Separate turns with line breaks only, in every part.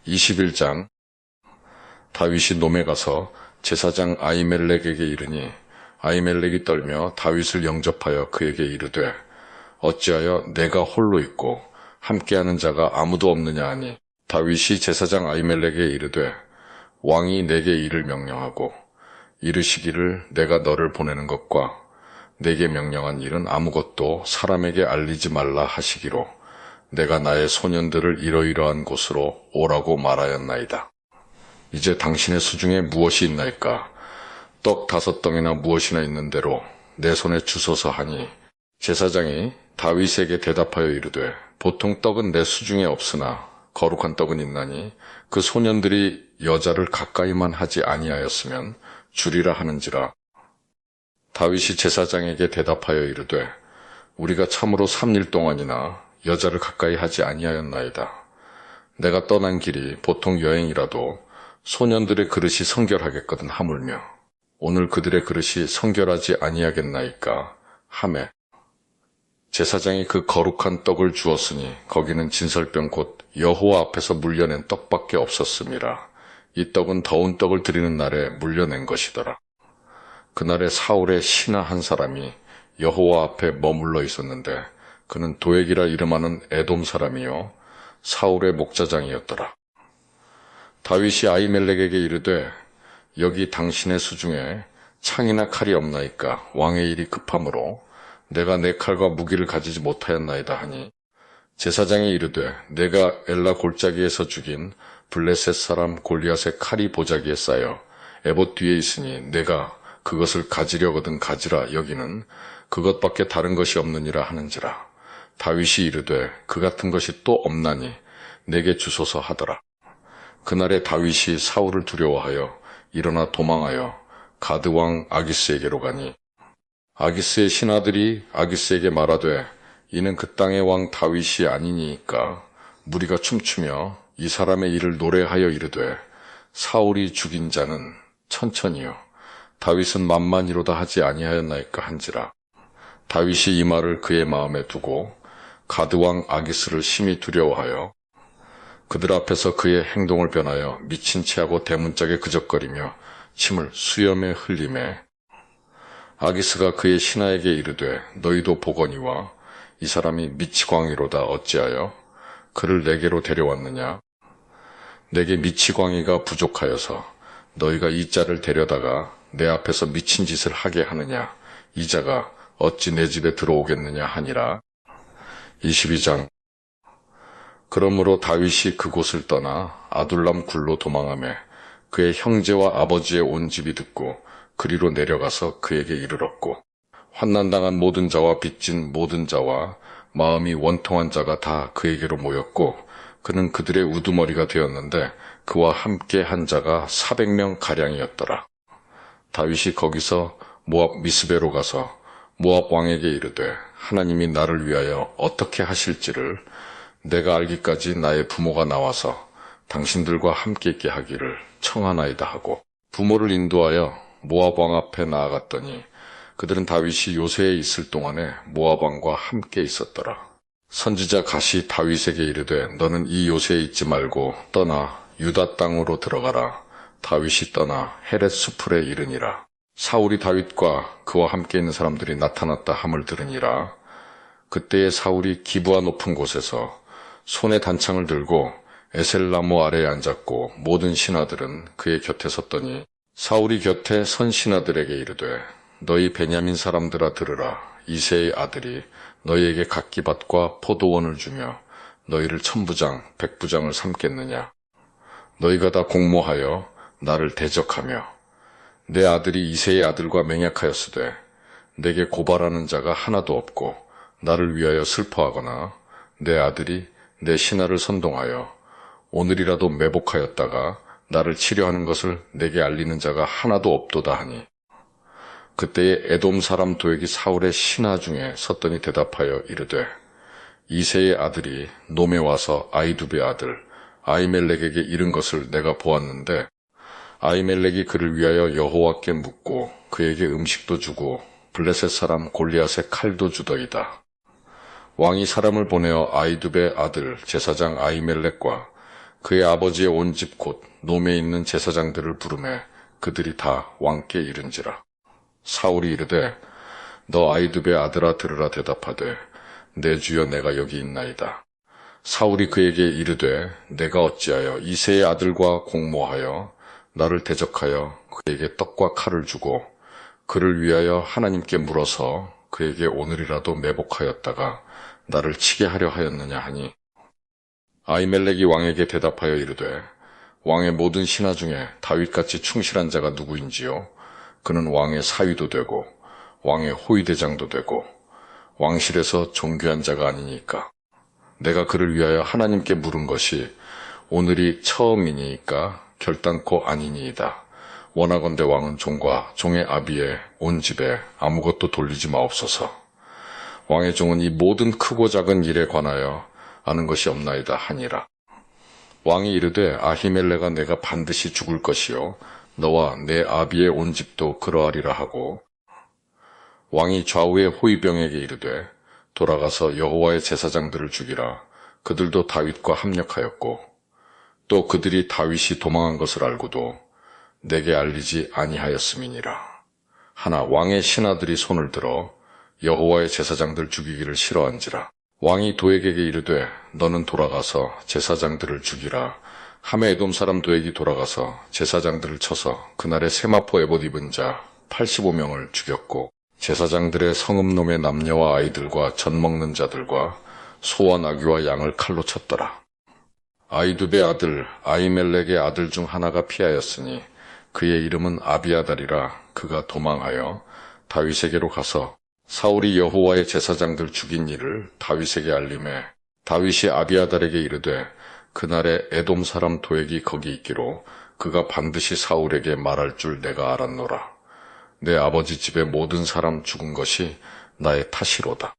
21장. 다윗이 놈에 가서 제사장 아히멜렉에게 이르니 아히멜렉이 떨며 다윗을 영접하여 그에게 이르되 어찌하여 내가 홀로 있고 함께하는 자가 아무도 없느냐 하니 다윗이 제사장 아히멜렉에게 이르되 왕이 내게 이를 명령하고 이르시기를 내가 너를 보내는 것과 내게 명령한 일은 아무것도 사람에게 알리지 말라 하시기로 내가 나의 소년들을 이러이러한 곳으로 오라고 말하였나이다. 이제 당신의 수중에 무엇이 있나이까? 떡 5덩이나 무엇이나 있는 대로 내 손에 주소서 하니 제사장이 다윗에게 대답하여 이르되 보통 떡은 내 수중에 없으나 거룩한 떡은 있나니 그 소년들이 여자를 가까이만 하지 아니하였으면 주리라 하는지라. 다윗이 제사장에게 대답하여 이르되 우리가 참으로 3일 동안이나 여자를 가까이 하지 아니하였나이다. 내가 떠난 길이 보통 여행이라도 소년들의 그릇이 성결하겠거든 하물며 오늘 그들의 그릇이 성결하지 아니하겠나이까 하매 제사장이 그 거룩한 떡을 주었으니 거기는 진설병 곧 여호와 앞에서 물려낸 떡밖에 없었음이라. 이 떡은 더운 떡을 드리는 날에 물려낸 것이더라. 그날에 사울의 신하 한 사람이 여호와 앞에 머물러 있었는데 그는 도액이라 이름하는 에돔 사람이요 사울의 목자장이었더라. 다윗이 아히멜렉에게 이르되 여기 당신의 수중에 창이나 칼이 없나이까? 왕의 일이 급함으로 내가 내 칼과 무기를 가지지 못하였나이다 하니 제사장이 이르되 내가 엘라 골짜기에서 죽인 블레셋 사람 골리앗의 칼이 보자기에 쌓여 에봇 뒤에 있으니 내가 그것을 가지려거든 가지라. 여기는 그것밖에 다른 것이 없느니라 하는지라. 다윗이 이르되 그 같은 것이 또 없나니 내게 주소서 하더라. 그날에 다윗이 사울을 두려워하여 일어나 도망하여 가드 왕 아기스에게로 가니 아기스의 신하들이 아기스에게 말하되 이는 그 땅의 왕 다윗이 아니니까 무리가 춤추며 이 사람의 일을 노래하여 이르되 사울이 죽인 자는 천천히요 다윗은 만만이로다 하지 아니하였나이까 한지라. 다윗이 이 말을 그의 마음에 두고 가드 왕 아기스를 심히 두려워하여 그들 앞에서 그의 행동을 변하여 미친 체하고 대문짝에 그적거리며 침을 수염에 흘리매 아기스가 그의 신하에게 이르되 너희도 보거니와 이 사람이 미치광이로다. 어찌하여 그를 내게로 데려왔느냐? 내게 미치광이가 부족하여서 너희가 이 자를 데려다가 내 앞에서 미친 짓을 하게 하느냐? 이 자가 어찌 내 집에 들어오겠느냐 하니라. 22장. 그러므로 다윗이 그곳을 떠나 아둘람 굴로 도망하며 그의 형제와 아버지의 온 집이 듣고 그리로 내려가서 그에게 이르렀고 환난당한 모든 자와 빚진 모든 자와 마음이 원통한 자가 다 그에게로 모였고 그는 그들의 우두머리가 되었는데 그와 함께 한 자가 400명 가량이었더라. 다윗이 거기서 모압 미스베로 가서 모압 왕에게 이르되 하나님이 나를 위하여 어떻게 하실지를 내가 알기까지 나의 부모가 나와서 당신들과 함께 있게 하기를 청하나이다 하고 부모를 인도하여 모압 왕 앞에 나아갔더니 그들은 다윗이 요새에 있을 동안에 모압 왕과 함께 있었더라. 선지자 갓이 다윗에게 이르되 너는 이 요새에 있지 말고 떠나 유다 땅으로 들어가라. 다윗이 떠나 헤렛 수풀에 이르니라. 사울이 다윗과 그와 함께 있는 사람들이 나타났다 함을 들으니라. 그때에 사울이 기브아 높은 곳에서 손에 단창을 들고 에셀나무 아래에 앉았고 모든 신하들은 그의 곁에 섰더니 사울이 곁에 선 신하들에게 이르되 너희 베냐민 사람들아 들으라. 이새의 아들이 너희에게 각기밭과 포도원을 주며 너희를 천부장 백부장을 삼겠느냐? 너희가 다 공모하여 나를 대적하며 내 아들이 이새의 아들과 맹약하였으되 내게 고발하는 자가 하나도 없고 나를 위하여 슬퍼하거나 내 아들이 내 신하를 선동하여 오늘이라도 매복하였다가 나를 치려하는 것을 내게 알리는 자가 하나도 없도다 하니 그때에 에돔 사람 도액이 사울의 신하 중에 섰더니 대답하여 이르되 이새의 아들이 놈에 와서 아히두베의 아들 아히멜렉에게 이른 것을 내가 보았는데 아히멜렉이 그를 위하여 여호와께 묻고 그에게 음식도 주고 블레셋 사람 골리앗의 칼도 주더이다. 왕이 사람을 보내어 아히두베의 아들 제사장 아히멜렉과 그의 아버지의 온 집 곧 놈에 있는 제사장들을 부르매 그들이 다 왕께 이른지라. 사울이 이르되 너 아히두베의 아들아 들으라 대답하되 내 주여 내가 여기 있나이다. 사울이 그에게 이르되 내가 어찌하여 이새의 아들과 공모하여 나를 대적하여 그에게 떡과 칼을 주고 그를 위하여 하나님께 물어서 그에게 오늘이라도 매복하였다가 나를 치게 하려 하였느냐 하니 아히멜렉이 왕에게 대답하여 이르되 왕의 모든 신하 중에 다윗같이 충실한 자가 누구인지요? 그는 왕의 사위도 되고 왕의 호위대장도 되고 왕실에서 존귀한 자가 아니니까. 내가 그를 위하여 하나님께 물은 것이 오늘이 처음이니까 결단코 아니니이다. 원하건대 왕은 종과 종의 아비의 온 집에 아무것도 돌리지 마옵소서. 왕의 종은 이 모든 크고 작은 일에 관하여 아는 것이 없나이다 하니라. 왕이 이르되 아히멜렉아 내가 반드시 죽을 것이요 너와 내 아비의 온 집도 그러하리라 하고 왕이 좌우의 호위병에게 이르되 돌아가서 여호와의 제사장들을 죽이라. 그들도 다윗과 합력하였고 또 그들이 다윗이 도망한 것을 알고도 내게 알리지 아니하였음이니라. 하나 왕의 신하들이 손을 들어 여호와의 제사장들 죽이기를 싫어한지라. 왕이 도액에게 이르되 너는 돌아가서 제사장들을 죽이라. 하매 에돔 사람 도액이 돌아가서 제사장들을 쳐서 그날에 세마포 에봇 입은 자 85명을 죽였고 제사장들의 성읍놈의 남녀와 아이들과 젖 먹는 자들과 소와 나귀와 양을 칼로 쳤더라. 아히두베의 아들 아히멜렉의 아들 중 하나가 피하였으니 그의 이름은 아비아달이라. 그가 도망하여 다윗에게로 가서 사울이 여호와의 제사장들 죽인 일을 다윗에게 알림해 다윗이 아비아달에게 이르되 그날에 에돔 사람 도액이 거기 있기로 그가 반드시 사울에게 말할 줄 내가 알았노라. 내 아버지 집의 모든 사람 죽은 것이 나의 탓이로다.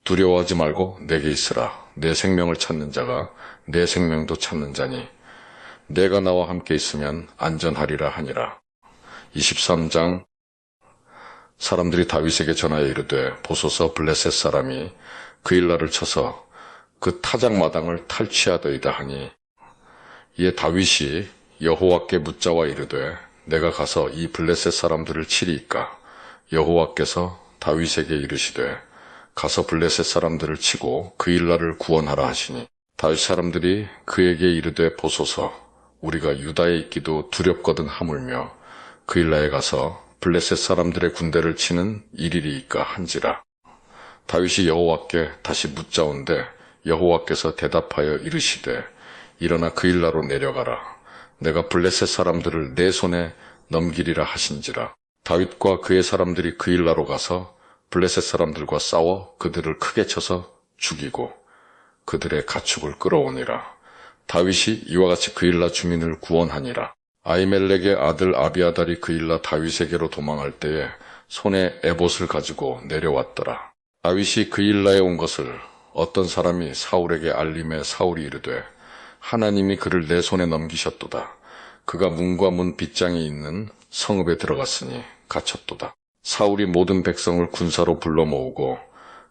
두려워하지 말고 내게 있으라. 내 생명을 찾는 자가 내 생명도 찾는 자니 내가 나와 함께 있으면 안전하리라 하니라. 23장. 사람들이 다윗에게 전하여 이르되 보소서 블레셋 사람이 그일라를 쳐서 그 타작마당을 탈취하더이다 하니 이에 다윗이 여호와께 묻자와 이르되 내가 가서 이 블레셋 사람들을 치리이까. 여호와께서 다윗에게 이르시되 가서 블레셋 사람들을 치고 그일라를 구원하라 하시니 다윗 사람들이 그에게 이르되 보소서 우리가 유다에 있기도 두렵거든 하물며 그일라에 가서 블레셋 사람들의 군대를 치는 일이리이까 한지라. 다윗이 여호와께 다시 묻자온데 여호와께서 대답하여 이르시되 일어나 그일라로 내려가라. 내가 블레셋 사람들을 내 손에 넘기리라 하신지라. 다윗과 그의 사람들이 그일라로 가서 블레셋 사람들과 싸워 그들을 크게 쳐서 죽이고 그들의 가축을 끌어오니라. 다윗이 이와 같이 그일라 주민을 구원하니라. 아히멜렉의 아들 아비아달이 그일라 다윗에게로 도망할 때에 손에 에봇을 가지고 내려왔더라. 다윗이 그일라에 온 것을 어떤 사람이 사울에게 알림해 사울이 이르되 하나님이 그를 내 손에 넘기셨도다. 그가 문과 문 빗장이 있는 성읍에 들어갔으니 갇혔도다. 사울이 모든 백성을 군사로 불러 모으고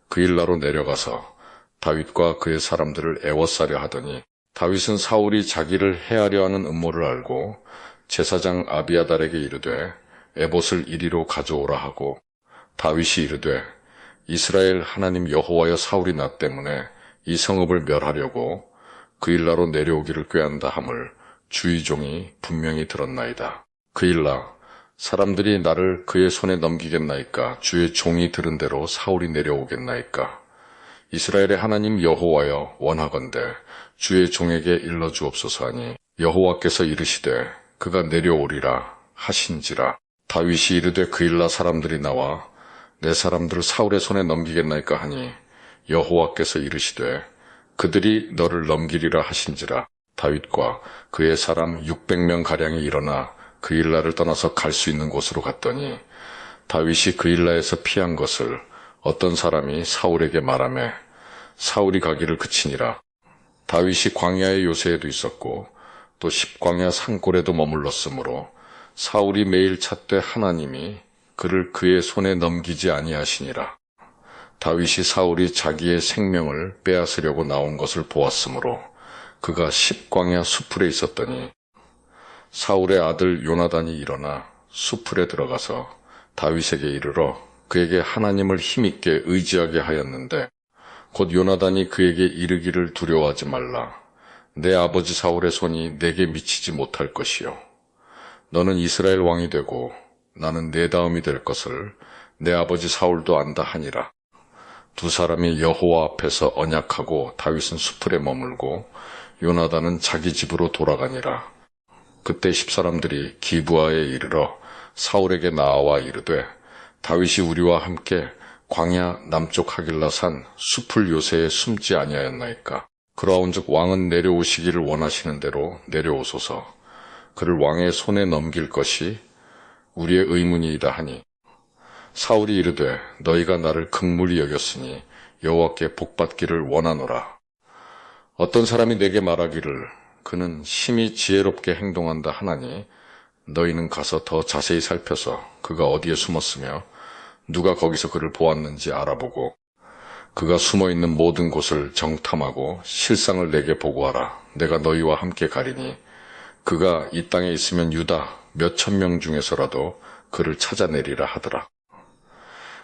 그일라로 내려가서 다윗과 그의 사람들을 애워싸려 하더니 다윗은 사울이 자기를 해하려 하는 음모를 알고 제사장 아비아달에게 이르되 에봇을 이리로 가져오라 하고 다윗이 이르되 이스라엘 하나님 여호와여 사울이 나 때문에 이 성읍을 멸하려고 그일라로 내려오기를 꾀한다 함을 주의 종이 분명히 들었나이다. 그일라 사람들이 나를 그의 손에 넘기겠나이까? 주의 종이 들은 대로 사울이 내려오겠나이까? 이스라엘의 하나님 여호와여 원하건대 주의 종에게 일러주옵소서 하니 여호와께서 이르시되 그가 내려오리라 하신지라. 다윗이 이르되 그일라 사람들이 나와 내 사람들을 사울의 손에 넘기겠나이까 하니 여호와께서 이르시되 그들이 너를 넘기리라 하신지라. 다윗과 그의 사람 600명 가량이 일어나 그일라를 떠나서 갈 수 있는 곳으로 갔더니 다윗이 그일라에서 피한 것을 어떤 사람이 사울에게 말하매 사울이 가기를 그치니라. 다윗이 광야의 요새에도 있었고 또 십광야 산골에도 머물렀으므로 사울이 매일 찾되 하나님이 그를 그의 손에 넘기지 아니하시니라. 다윗이 사울이 자기의 생명을 빼앗으려고 나온 것을 보았으므로 그가 십광야 수풀에 있었더니 사울의 아들 요나단이 일어나 수풀에 들어가서 다윗에게 이르러 그에게 하나님을 힘있게 의지하게 하였는데 곧 요나단이 그에게 이르기를 두려워하지 말라. 내 아버지 사울의 손이 내게 미치지 못할 것이요. 너는 이스라엘 왕이 되고 나는 내 다음이 될 것을 내 아버지 사울도 안다 하니라. 두 사람이 여호와 앞에서 언약하고 다윗은 수풀에 머물고 요나단은 자기 집으로 돌아가니라. 그때 10사람들이 기브아에 이르러 사울에게 나와 이르되 다윗이 우리와 함께 광야 남쪽 하길라산 수풀 요새에 숨지 아니하였나이까. 그러한즉 왕은 내려오시기를 원하시는 대로 내려오소서. 그를 왕의 손에 넘길 것이 우리의 의문이이다 하니 사울이 이르되 너희가 나를 극물히 여겼으니 여호와께 복받기를 원하노라. 어떤 사람이 내게 말하기를 그는 심히 지혜롭게 행동한다 하나니 너희는 가서 더 자세히 살펴서 그가 어디에 숨었으며 누가 거기서 그를 보았는지 알아보고 그가 숨어있는 모든 곳을 정탐하고 실상을 내게 보고하라. 내가 너희와 함께 가리니 그가 이 땅에 있으면 유다 몇천 명 중에서라도 그를 찾아내리라 하더라.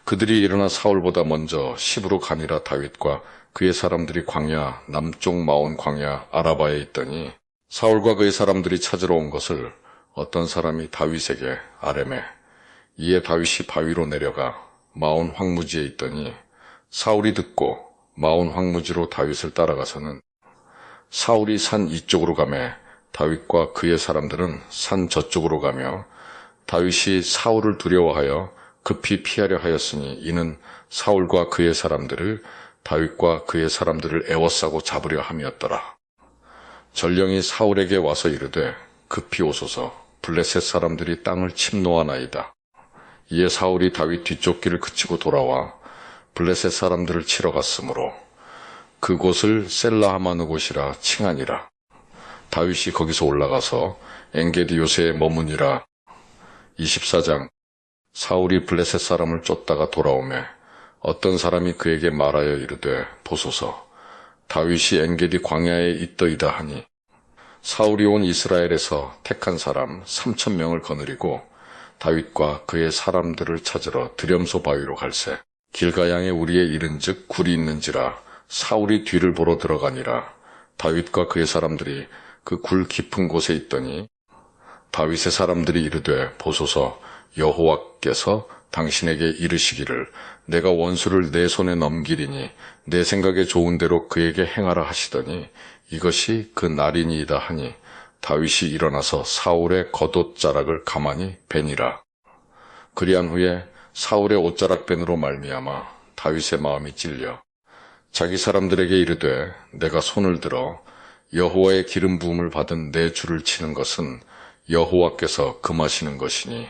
그들이 일어나 사울보다 먼저 시브로 가니라. 다윗과 그의 사람들이 광야 남쪽 마온 광야 아라바에 있더니 사울과 그의 사람들이 찾으러 온 것을 어떤 사람이 다윗에게 아뢰매. 이에 다윗이 바위로 내려가 마온 황무지에 있더니 사울이 듣고 마온 황무지로 다윗을 따라가서는 사울이 산 이쪽으로 가매 다윗과 그의 사람들은 산 저쪽으로 가며 다윗이 사울을 두려워하여 급히 피하려 하였으니 이는 사울과 그의 사람들을 다윗과 그의 사람들을 애워싸고 잡으려 함이었더라. 전령이 사울에게 와서 이르되 급히 오소서. 블레셋 사람들이 땅을 침노하나이다. 이에 사울이 다윗 뒤쪽 길을 그치고 돌아와 블레셋 사람들을 치러 갔으므로 그곳을 셀라하마느 곳이라 칭하니라. 다윗이 거기서 올라가서 엔게디 요새에 머무니라. 24장. 사울이 블레셋 사람을 쫓다가 돌아오매 어떤 사람이 그에게 말하여 이르되 보소서 다윗이 엔게디 광야에 있더이다 하니 사울이 온 이스라엘에서 택한 사람 3,000명을 거느리고 다윗과 그의 사람들을 찾으러 드렴소 바위로 갈새 길가양에 우리에 이른즉 굴이 있는지라 사울이 뒤를 보러 들어가니라. 다윗과 그의 사람들이 그 굴 깊은 곳에 있더니 다윗의 사람들이 이르되 보소서 여호와께서 당신에게 이르시기를 내가 원수를 내 손에 넘기리니 내 생각에 좋은 대로 그에게 행하라 하시더니 이것이 그 날이니이다 하니 다윗이 일어나서 사울의 겉옷자락을 가만히 베니라. 그리한 후에 사울의 옷자락 벤으로 말미암아 다윗의 마음이 찔려 자기 사람들에게 이르되 내가 손을 들어 여호와의 기름 부음을 받은 내 주를 치는 것은 여호와께서 금하시는 것이니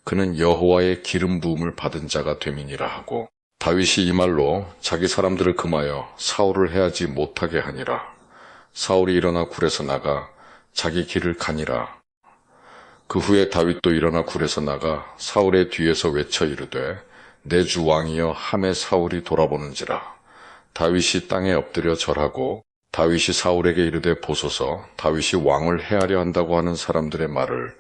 그는 여호와의 기름 부음을 받은 자가 됨이니라 하고 다윗이 이 말로 자기 사람들을 금하여 사울을 해하지 못하게 하니라. 사울이 일어나 굴에서 나가 자기 길을 가니라. 그 후에 다윗도 일어나 굴에서 나가 사울의 뒤에서 외쳐 이르되 내 주 왕이여 하매 사울이 돌아보는지라. 다윗이 땅에 엎드려 절하고 다윗이 사울에게 이르되 보소서 다윗이 왕을 해하려 한다고 하는 사람들의 말을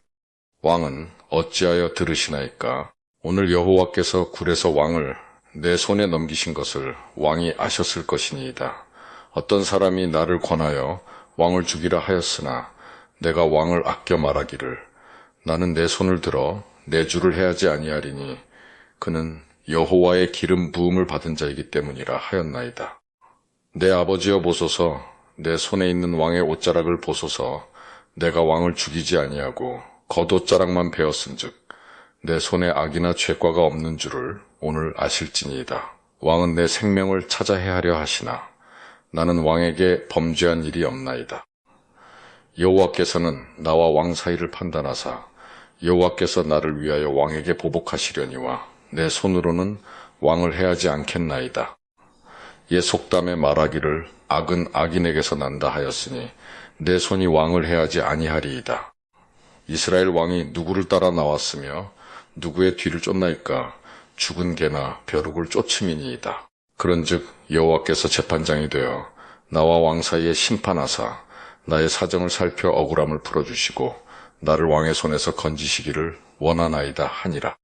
왕은 어찌하여 들으시나이까. 오늘 여호와께서 굴에서 왕을 내 손에 넘기신 것을 왕이 아셨을 것이니이다. 어떤 사람이 나를 권하여 왕을 죽이라 하였으나 내가 왕을 아껴 말하기를 나는 내 손을 들어 내 주를 해하지 아니하리니 그는 여호와의 기름 부음을 받은 자이기 때문이라 하였나이다. 내 아버지여 보소서 내 손에 있는 왕의 옷자락을 보소서. 내가 왕을 죽이지 아니하고 겉옷자락만 베었은즉 내 손에 악이나 죄과가 없는 줄을 오늘 아실지니이다. 왕은 내 생명을 찾아 해하려 하시나 나는 왕에게 범죄한 일이 없나이다. 여호와께서는 나와 왕 사이를 판단하사 여호와께서 나를 위하여 왕에게 보복하시려니와 내 손으로는 왕을 해하지 않겠나이다. 옛 속담에 말하기를 악은 악인에게서 난다 하였으니 내 손이 왕을 해하지 아니하리이다. 이스라엘 왕이 누구를 따라 나왔으며 누구의 뒤를 쫓나이까. 죽은 개나 벼룩을 쫓음이니이다. 그런즉 여호와께서 재판장이 되어 나와 왕 사이에 심판하사 나의 사정을 살펴 억울함을 풀어주시고 나를 왕의 손에서 건지시기를 원하나이다 하니라.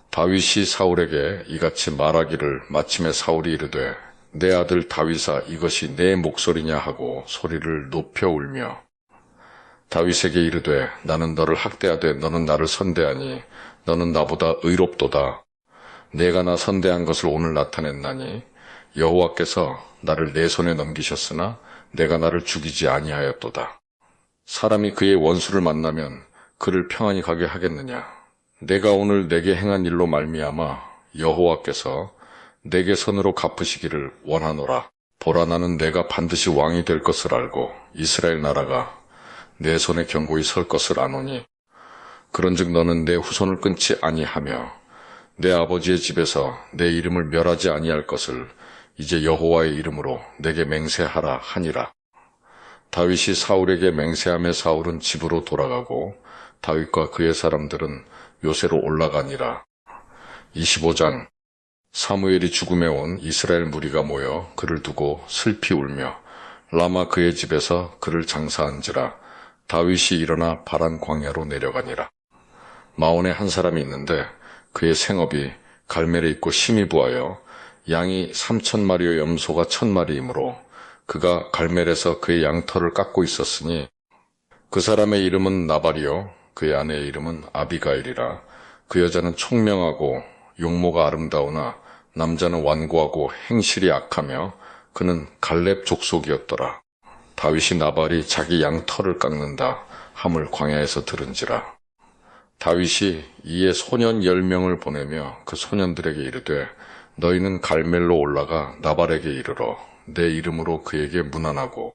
다윗이 사울에게 이같이 말하기를 마침에 사울이 이르되 내 아들 다윗아 이것이 내 목소리냐 하고 소리를 높여 울며 다윗에게 이르되 나는 너를 학대하되 너는 나를 선대하니 너는 나보다 의롭도다. 내가 나 선대한 것을 오늘 나타냈나니 여호와께서 나를 내 손에 넘기셨으나 내가 나를 죽이지 아니하였도다. 사람이 그의 원수를 만나면 그를 평안히 가게 하겠느냐. 내가 오늘 내게 행한 일로 말미암아 여호와께서 내게 선으로 갚으시기를 원하노라. 보라 나는 내가 반드시 왕이 될 것을 알고 이스라엘 나라가 내 손에 견고히 설 것을 아노니 그런즉 너는 내 후손을 끊지 아니하며 내 아버지의 집에서 내 이름을 멸하지 아니할 것을 이제 여호와의 이름으로 내게 맹세하라 하니라. 다윗이 사울에게 맹세하며 사울은 집으로 돌아가고 다윗과 그의 사람들은 요새로 올라가니라. 25장 사무엘이 죽음에 온 이스라엘 무리가 모여 그를 두고 슬피 울며 라마 그의 집에서 그를 장사한지라. 다윗이 일어나 바란 광야로 내려가니라. 마온에 한 사람이 있는데 그의 생업이 갈멜에 있고 심히 부하여 양이 3,000마리의 염소가 1,000마리이므로 그가 갈멜에서 그의 양털을 깎고 있었으니 그 사람의 이름은 나발이요 그의 아내의 이름은 아비가일이라. 그 여자는 총명하고 용모가 아름다우나 남자는 완고하고 행실이 악하며 그는 갈렙 족속이었더라. 다윗이 나발이 자기 양털을 깎는다 함을 광야에서 들은지라. 다윗이 이에 소년 10명을 보내며 그 소년들에게 이르되 너희는 갈멜로 올라가 나발에게 이르러 내 이름으로 그에게 문안하고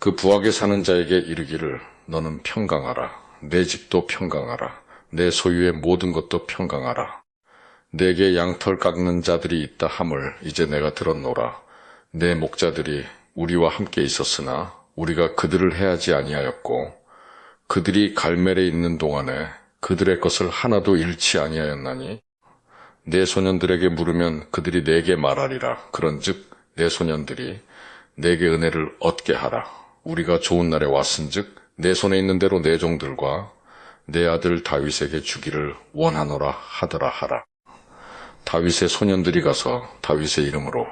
그 부하게 사는 자에게 이르기를 너는 평강하라. 내 집도 평강하라. 내 소유의 모든 것도 평강하라. 내게 양털 깎는 자들이 있다 함을 이제 내가 들었노라. 내 목자들이 우리와 함께 있었으나 우리가 그들을 해하지 아니하였고 그들이 갈멜에 있는 동안에 그들의 것을 하나도 잃지 아니하였나니 내 소년들에게 물으면 그들이 내게 말하리라. 그런즉 내 소년들이 내게 은혜를 얻게 하라. 우리가 좋은 날에 왔은즉 내 손에 있는 대로 내 종들과 내 아들 다윗에게 주기를 원하노라 하더라 하라. 다윗의 소년들이 가서 다윗의 이름으로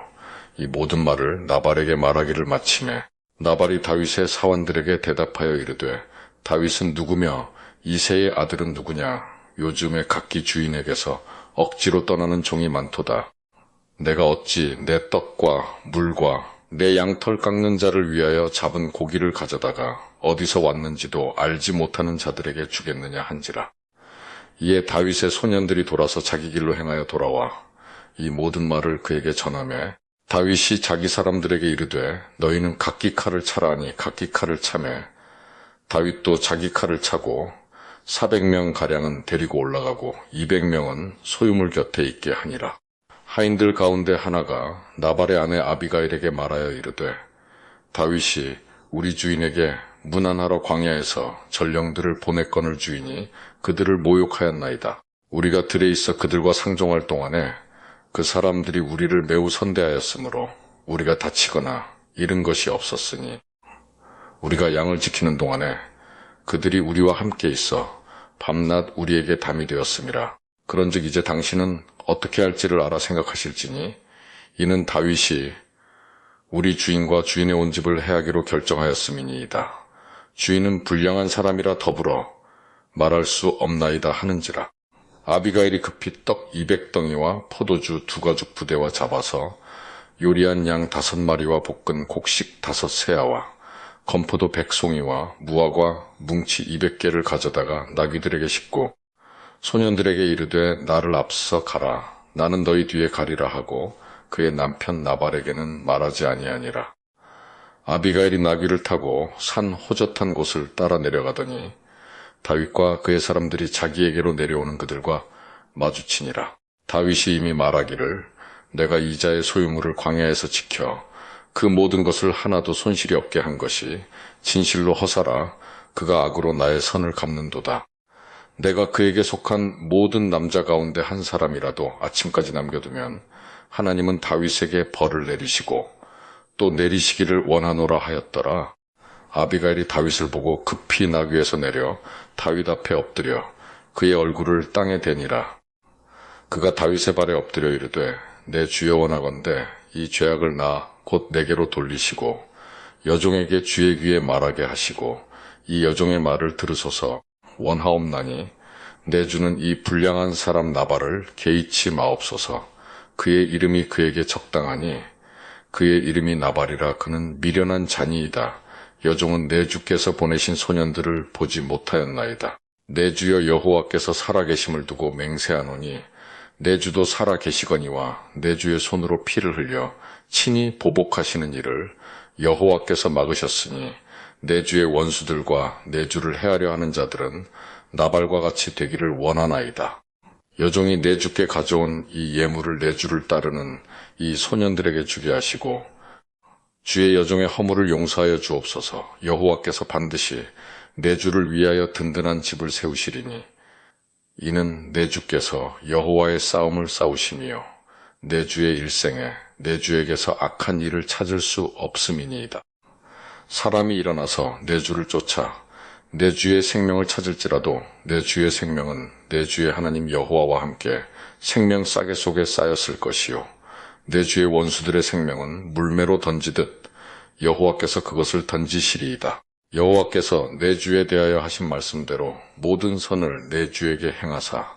이 모든 말을 나발에게 말하기를 마치매 나발이 다윗의 사원들에게 대답하여 이르되 다윗은 누구며 이새의 아들은 누구냐. 요즘에 각기 주인에게서 억지로 떠나는 종이 많도다. 내가 어찌 내 떡과 물과 내 양털 깎는 자를 위하여 잡은 고기를 가져다가 어디서 왔는지도 알지 못하는 자들에게 주겠느냐 한지라. 이에 다윗의 소년들이 돌아서 자기 길로 행하여 돌아와 이 모든 말을 그에게 전하매 다윗이 자기 사람들에게 이르되 너희는 각기 칼을 차라 하니 각기 칼을 차매 다윗도 자기 칼을 차고 400명가량은 데리고 올라가고 200명은 소유물 곁에 있게 하니라. 하인들 가운데 하나가 나발의 아내 아비가일에게 말하여 이르되 다윗이 우리 주인에게 문안하러 광야에서 전령들을 보냈거늘 주이니 그들을 모욕하였나이다. 우리가 들에 있어 그들과 상종할 동안에 그 사람들이 우리를 매우 선대하였으므로 우리가 다치거나 잃은 것이 없었으니 우리가 양을 지키는 동안에 그들이 우리와 함께 있어 밤낮 우리에게 담이 되었음이라. 그런즉 이제 당신은 어떻게 할지를 알아 생각하실지니 이는 다윗이 우리 주인과 주인의 온 집을 해하기로 결정하였음이니이다. 주인은 불량한 사람이라 더불어 말할 수 없나이다 하는지라. 아비가일이 급히 떡 200덩이와 포도주 2가죽 부대와 잡아서 요리한 양 5마리와 볶은 곡식 5세아와 건포도 100송이와 무화과 뭉치 200개를 가져다가 나귀들에게 싣고 소년들에게 이르되 나를 앞서 가라. 나는 너희 뒤에 가리라 하고 그의 남편 나발에게는 말하지 아니하니라. 아비가일이 나귀를 타고 산 호젓한 곳을 따라 내려가더니 다윗과 그의 사람들이 자기에게로 내려오는 그들과 마주치니라. 다윗이 이미 말하기를 내가 이자의 소유물을 광야에서 지켜 그 모든 것을 하나도 손실이 없게 한 것이 진실로 허사라. 그가 악으로 나의 선을 갚는도다. 내가 그에게 속한 모든 남자 가운데 한 사람이라도 아침까지 남겨두면 하나님은 다윗에게 벌을 내리시고 또 내리시기를 원하노라 하였더라. 아비가일이 다윗을 보고 급히 나귀에서 내려 다윗 앞에 엎드려 그의 얼굴을 땅에 대니라. 그가 다윗의 발에 엎드려 이르되 내 주여 원하건대 이 죄악을 나 곧 내게로 돌리시고 여종에게 주의 귀에 말하게 하시고 이 여종의 말을 들으소서. 원하옵나니 내 주는 이 불량한 사람 나발을 개의치 마옵소서. 그의 이름이 그에게 적당하니 그의 이름이 나발이라. 그는 미련한 자니이다. 여종은 내 주께서 보내신 소년들을 보지 못하였나이다. 내 주여 여호와께서 살아계심을 두고 맹세하노니 내 주도 살아계시거니와 내 주의 손으로 피를 흘려 친히 보복하시는 일을 여호와께서 막으셨으니 내 주의 원수들과 내 주를 해하려 하는 자들은 나발과 같이 되기를 원하나이다. 여종이 내 주께 가져온 이 예물을 내 주를 따르는 이 소년들에게 주게 하시고 주의 여종의 허물을 용서하여 주옵소서. 여호와께서 반드시 내 주를 위하여 든든한 집을 세우시리니 이는 내 주께서 여호와의 싸움을 싸우시며 내 주의 일생에 내 주에게서 악한 일을 찾을 수 없음이니이다. 사람이 일어나서 내 주를 쫓아 내 주의 생명을 찾을지라도 내 주의 생명은 내 주의 하나님 여호와와 함께 생명 싸개 속에 쌓였을 것이요 내 주의 원수들의 생명은 물매로 던지듯 여호와께서 그것을 던지시리이다. 여호와께서 내 주에 대하여 하신 말씀대로 모든 선을 내 주에게 행하사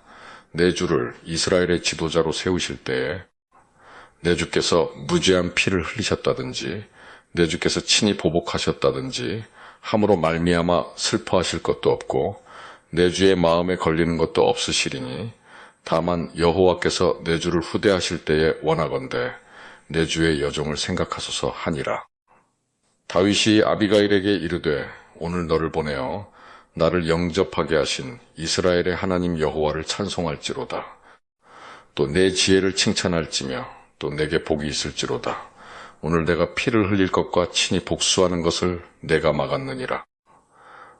내 주를 이스라엘의 지도자로 세우실 때에 내 주께서 무죄한 피를 흘리셨다든지 내 주께서 친히 보복하셨다든지 함으로 말미암아 슬퍼하실 것도 없고 내 주의 마음에 걸리는 것도 없으시리니 다만 여호와께서 내 주를 후대하실 때에 원하건대 내 주의 여종을 생각하소서 하니라. 다윗이 아비가일에게 이르되 오늘 너를 보내어 나를 영접하게 하신 이스라엘의 하나님 여호와를 찬송할지로다. 또 내 지혜를 칭찬할지며 또 내게 복이 있을지로다. 오늘 내가 피를 흘릴 것과 친히 복수하는 것을 내가 막았느니라.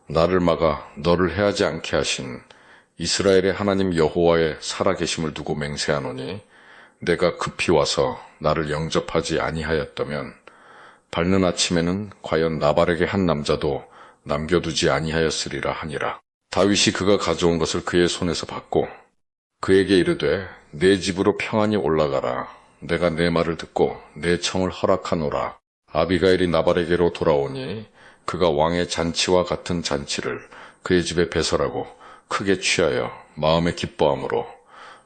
나를 막아 너를 해하지 않게 하신 이스라엘의 하나님 여호와의 살아계심을 두고 맹세하노니 내가 급히 와서 나를 영접하지 아니하였다면 밝는 아침에는 과연 나발에게 한 남자도 남겨두지 아니하였으리라 하니라. 다윗이 그가 가져온 것을 그의 손에서 받고 그에게 이르되 내 집으로 평안히 올라가라. 내가 내 말을 듣고 내 청을 허락하노라. 아비가일이 나발에게로 돌아오니 그가 왕의 잔치와 같은 잔치를 그의 집에 배설하고 크게 취하여 마음에 기뻐함으로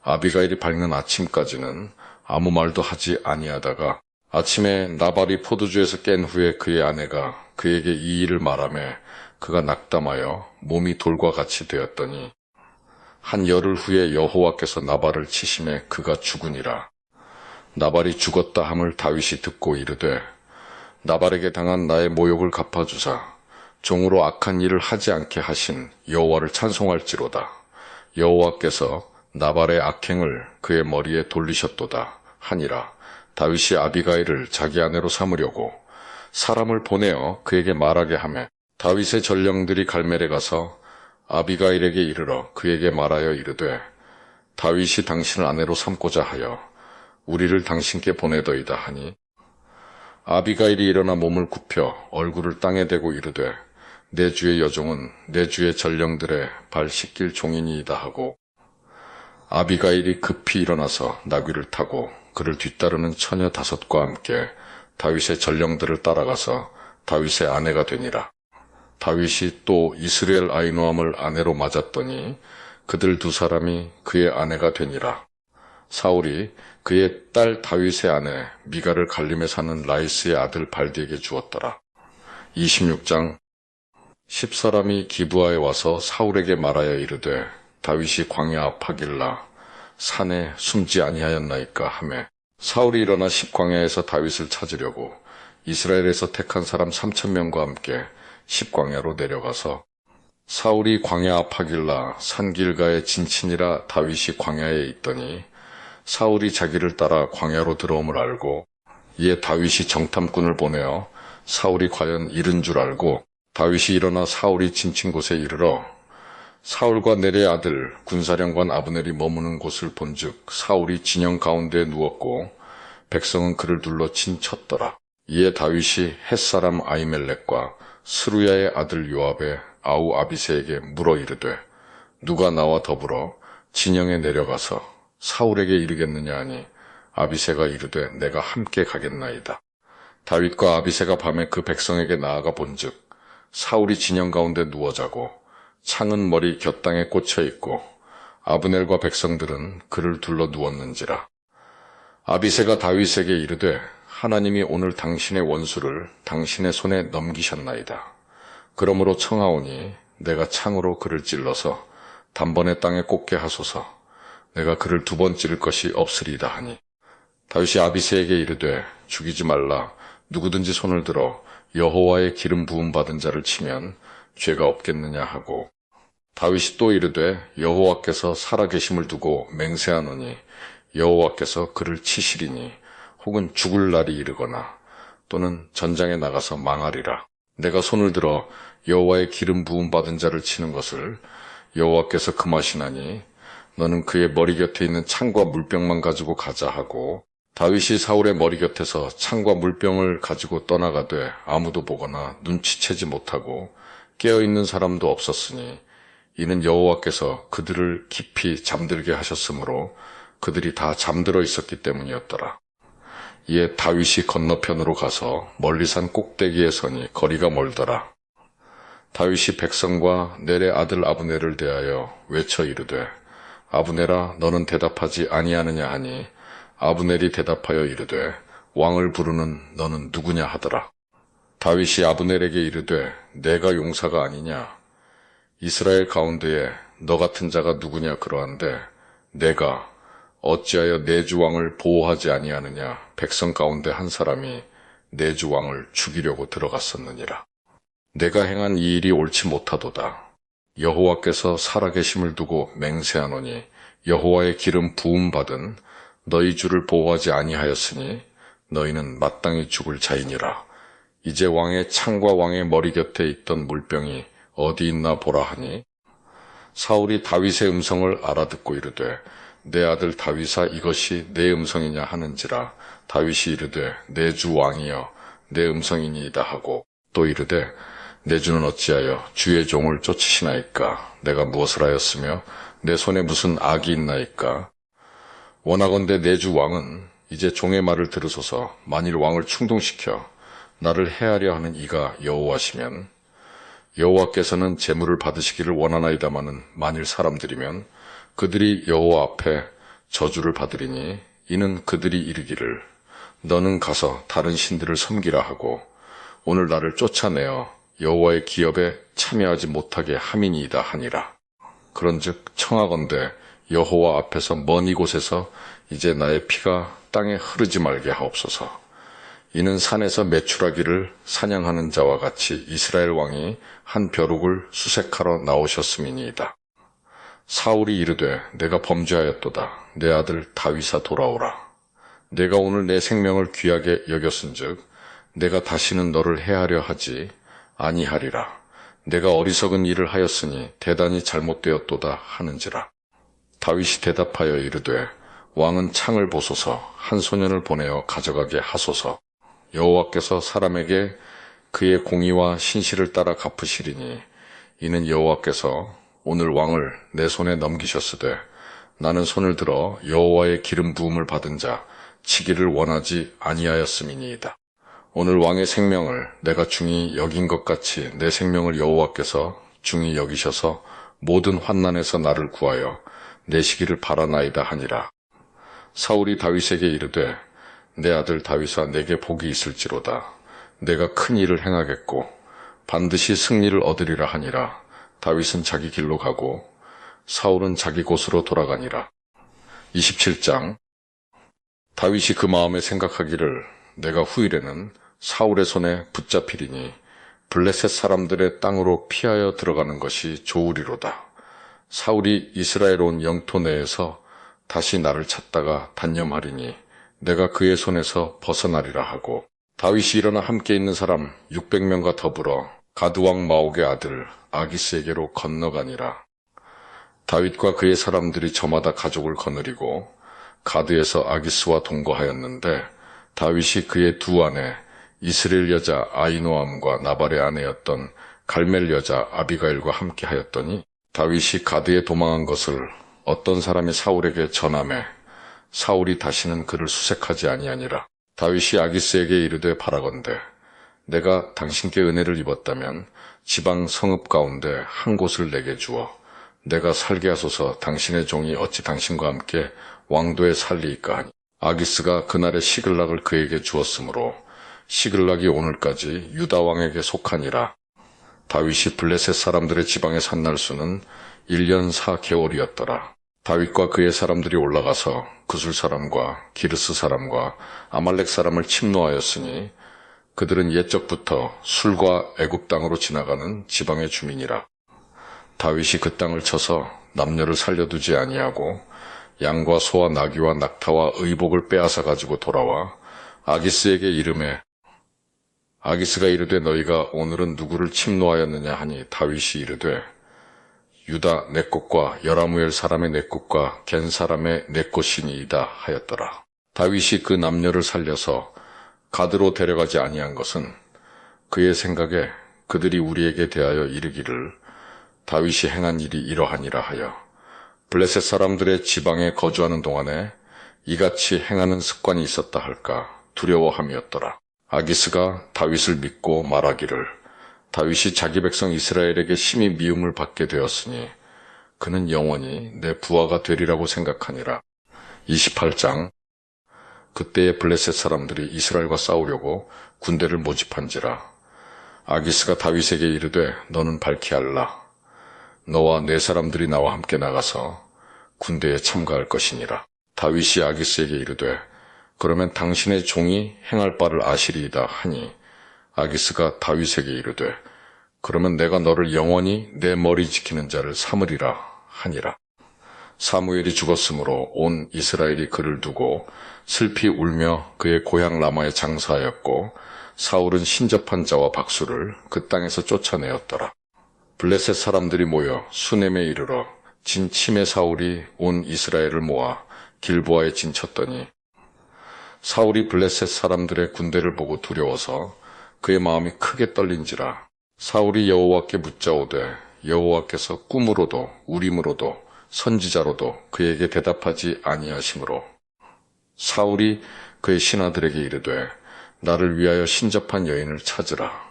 아비가일이 밝는 아침까지는 아무 말도 하지 아니하다가 아침에 나발이 포도주에서 깬 후에 그의 아내가 그에게 이 일을 말하며 그가 낙담하여 몸이 돌과 같이 되었더니 한 열흘 후에 여호와께서 나발을 치심에 그가 죽으니라. 나발이 죽었다 함을 다윗이 듣고 이르되 나발에게 당한 나의 모욕을 갚아주사 종으로 악한 일을 하지 않게 하신 여호와를 찬송할지로다. 여호와께서 나발의 악행을 그의 머리에 돌리셨도다 하니라. 다윗이 아비가일을 자기 아내로 삼으려고 사람을 보내어 그에게 말하게 하며 다윗의 전령들이 갈멜에 가서 아비가일에게 이르러 그에게 말하여 이르되 다윗이 당신을 아내로 삼고자 하여 우리를 당신께 보내더이다 하니 아비가일이 일어나 몸을 굽혀 얼굴을 땅에 대고 이르되 내 주의 여종은 내 주의 전령들의 발 씻길 종이니이다 하고 아비가일이 급히 일어나서 나귀를 타고 그를 뒤따르는 처녀 5과 함께 다윗의 전령들을 따라가서 다윗의 아내가 되니라. 다윗이 또 이스라엘 아히노함을 아내로 맞았더니 그들 2사람이 그의 아내가 되니라. 사울이 그의 딸 다윗의 아내 미가를 갈림에 사는 라이스의 아들 발디에게 주었더라. 26장 10사람이 기브아에 와서 사울에게 말하여 이르되 다윗이 광야 앞 하길라 산에 숨지 아니하였나이까 하매 사울이 일어나 십광야에서 다윗을 찾으려고 이스라엘에서 택한 사람 3,000명과 함께 십광야로 내려가서 사울이 광야 앞 하길라 산길가에 진친이라 다윗이 광야에 있더니 사울이 자기를 따라 광야로 들어옴을 알고 이에 다윗이 정탐꾼을 보내어 사울이 과연 잃은 줄 알고 다윗이 일어나 사울이 진친 곳에 이르러 사울과 넬의 아들 군사령관 아브넬이 머무는 곳을 본즉 사울이 진영 가운데에 누웠고 백성은 그를 둘러 친쳤더라. 이에 다윗이 햇사람 아히멜렉과 스루야의 아들 요압의 아우 아비새에게 물어 이르되 누가 나와 더불어 진영에 내려가서 사울에게 이르겠느냐 하니 아비새가 이르되 내가 함께 가겠나이다. 다윗과 아비새가 밤에 그 백성에게 나아가 본즉 사울이 진영 가운데 누워 자고 창은 머리 곁땅에 꽂혀 있고 아브넬과 백성들은 그를 둘러 누웠는지라. 아비새가 다윗에게 이르되 하나님이 오늘 당신의 원수를 당신의 손에 넘기셨나이다. 그러므로 청하오니 내가 창으로 그를 찔러서 단번에 땅에 꽂게 하소서. 내가 그를 2번 찌를 것이 없으리이다 하니 다윗이 아비새에게 이르되 죽이지 말라. 누구든지 손을 들어 여호와의 기름 부음 받은 자를 치면 죄가 없겠느냐 하고 다윗이 또 이르되 여호와께서 살아계심을 두고 맹세하노니 여호와께서 그를 치시리니 혹은 죽을 날이 이르거나 또는 전장에 나가서 망하리라. 내가 손을 들어 여호와의 기름 부음 받은 자를 치는 것을 여호와께서 금하시나니 너는 그의 머리 곁에 있는 창과 물병만 가지고 가자 하고 다윗이 사울의 머리 곁에서 창과 물병을 가지고 떠나가되 아무도 보거나 눈치채지 못하고 깨어있는 사람도 없었으니 이는 여호와께서 그들을 깊이 잠들게 하셨으므로 그들이 다 잠들어 있었기 때문이었더라. 이에 다윗이 건너편으로 가서 멀리 산 꼭대기에 서니 거리가 멀더라. 다윗이 백성과 넬의 아들 아브넬을 대하여 외쳐 이르되 아브넬아 너는 대답하지 아니하느냐 하니 아브넬이 대답하여 이르되 왕을 부르는 너는 누구냐 하더라. 다윗이 아브넬에게 이르되 내가 용사가 아니냐 이스라엘 가운데에 너 같은 자가 누구냐 그러한데 내가 어찌하여 내 주 왕을 보호하지 아니하느냐 백성 가운데 한 사람이 내 주 왕을 죽이려고 들어갔었느니라. 내가 행한 이 일이 옳지 못하도다. 여호와께서 살아계심을 두고 맹세하노니 여호와의 기름 부음 받은 너희 주를 보호하지 아니하였으니 너희는 마땅히 죽을 자이니라. 이제 왕의 창과 왕의 머리 곁에 있던 물병이 어디 있나 보라 하니 사울이 다윗의 음성을 알아듣고 이르되 내 아들 다윗아 이것이 내 음성이냐 하는지라. 다윗이 이르되 내 주 왕이여 내 음성이니이다 하고 또 이르되 내 주는 어찌하여 주의 종을 쫓으시나이까. 내가 무엇을 하였으며 내 손에 무슨 악이 있나이까. 원하건대 내 주 왕은 이제 종의 말을 들으소서. 만일 왕을 충동시켜 나를 해하려 하는 이가 여호와시면 여호와께서는 제물을 받으시기를 원하나이다마는 만일 사람들이면 그들이 여호와 앞에 저주를 받으리니 이는 그들이 이르기를 너는 가서 다른 신들을 섬기라 하고 오늘 나를 쫓아내어 여호와의 기업에 참여하지 못하게 함이니이다 하니라. 그런즉 청하건대 여호와 앞에서 먼 이곳에서 이제 나의 피가 땅에 흐르지 말게 하옵소서. 이는 산에서 메추라기를 사냥하는 자와 같이 이스라엘 왕이 한 벼룩을 수색하러 나오셨음이니이다. 사울이 이르되 내가 범죄하였도다. 내 아들 다윗아 돌아오라. 내가 오늘 내 생명을 귀하게 여겼은즉 내가 다시는 너를 해하려 하지 아니하리라. 내가 어리석은 일을 하였으니 대단히 잘못되었도다 하는지라. 다윗이 대답하여 이르되 왕은 창을 보소서. 한 소년을 보내어 가져가게 하소서. 여호와께서 사람에게 그의 공의와 신실을 따라 갚으시리니 이는 여호와께서 오늘 왕을 내 손에 넘기셨으되 나는 손을 들어 여호와의 기름 부음을 받은 자 치기를 원하지 아니하였음이니이다. 오늘 왕의 생명을 내가 중히 여긴 것 같이 내 생명을 여호와께서 중히 여기셔서 모든 환난에서 나를 구하여 내시기를 바라나이다 하니라. 사울이 다윗에게 이르되 내 아들 다윗아 내게 복이 있을지로다. 내가 큰 일을 행하겠고 반드시 승리를 얻으리라 하니라. 다윗은 자기 길로 가고 사울은 자기 곳으로 돌아가니라. 27장. 다윗이 그 마음에 생각하기를 내가 후일에는 사울의 손에 붙잡히리니 블레셋 사람들의 땅으로 피하여 들어가는 것이 좋으리로다. 사울이 이스라엘 온 영토 내에서 다시 나를 찾다가 단념하리니 내가 그의 손에서 벗어나리라 하고 다윗이 일어나 함께 있는 사람 600명과 더불어 가드왕 마옥의 아들 아기스에게로 건너가니라. 다윗과 그의 사람들이 저마다 가족을 거느리고 가드에서 아기스와 동거하였는데 다윗이 그의 두 아내 이스라엘 여자 아히노암과 나발의 아내였던 갈멜 여자 아비가일과 함께 하였더니 다윗이 가드에 도망한 것을 어떤 사람이 사울에게 전하매 사울이 다시는 그를 수색하지 아니하니라. 다윗이 아기스에게 이르되 바라건대 내가 당신께 은혜를 입었다면 지방 성읍 가운데 한 곳을 내게 주어 내가 살게 하소서. 당신의 종이 어찌 당신과 함께 왕도에 살리이까 하니 아기스가 그날의 시글락을 그에게 주었으므로 시글락이 오늘까지 유다 왕에게 속하니라. 다윗이 블레셋 사람들의 지방에 산 날수는 1년 4개월이었더라. 다윗과 그의 사람들이 올라가서 구술 사람과 기르스 사람과 아말렉 사람을 침노하였으니 그들은 옛적부터 술과 애굽 땅으로 지나가는 지방의 주민이라. 다윗이 그 땅을 쳐서 남녀를 살려두지 아니하고 양과 소와 나귀와 낙타와 의복을 빼앗아 가지고 돌아와 아기스에게 이르매 아기스가 이르되 너희가 오늘은 누구를 침노하였느냐 하니 다윗이 이르되 유다 내 곳과 여라무엘 사람의 내 곳과 겐 사람의 내 곳이니이다 하였더라. 다윗이 그 남녀를 살려서 가드로 데려가지 아니한 것은 그의 생각에 그들이 우리에게 대하여 이르기를 다윗이 행한 일이 이러하니라 하여 블레셋 사람들의 지방에 거주하는 동안에 이같이 행하는 습관이 있었다 할까 두려워함이었더라. 아기스가 다윗을 믿고 말하기를 다윗이 자기 백성 이스라엘에게 심히 미움을 받게 되었으니 그는 영원히 내 부하가 되리라고 생각하니라. 28장. 그때의 블레셋 사람들이 이스라엘과 싸우려고 군대를 모집한지라. 아기스가 다윗에게 이르되 너는 밝히 알라. 너와 네 사람들이 나와 함께 나가서 군대에 참가할 것이니라. 다윗이 아기스에게 이르되 그러면 당신의 종이 행할 바를 아시리이다 하니 아기스가 다윗에게 이르되 그러면 내가 너를 영원히 내 머리 지키는 자를 삼으리라 하니라. 사무엘이 죽었으므로 온 이스라엘이 그를 두고 슬피 울며 그의 고향 라마에 장사하였고 사울은 신접한 자와 박수를 그 땅에서 쫓아내었더라. 블레셋 사람들이 모여 수넴에 이르러 진침의 사울이 온 이스라엘을 모아 길보아에 진쳤더니 사울이 블레셋 사람들의 군대를 보고 두려워서 그의 마음이 크게 떨린지라. 사울이 여호와께 묻자오되 여호와께서 꿈으로도 우림으로도 선지자로도 그에게 대답하지 아니하시므로 사울이 그의 신하들에게 이르되 나를 위하여 신접한 여인을 찾으라.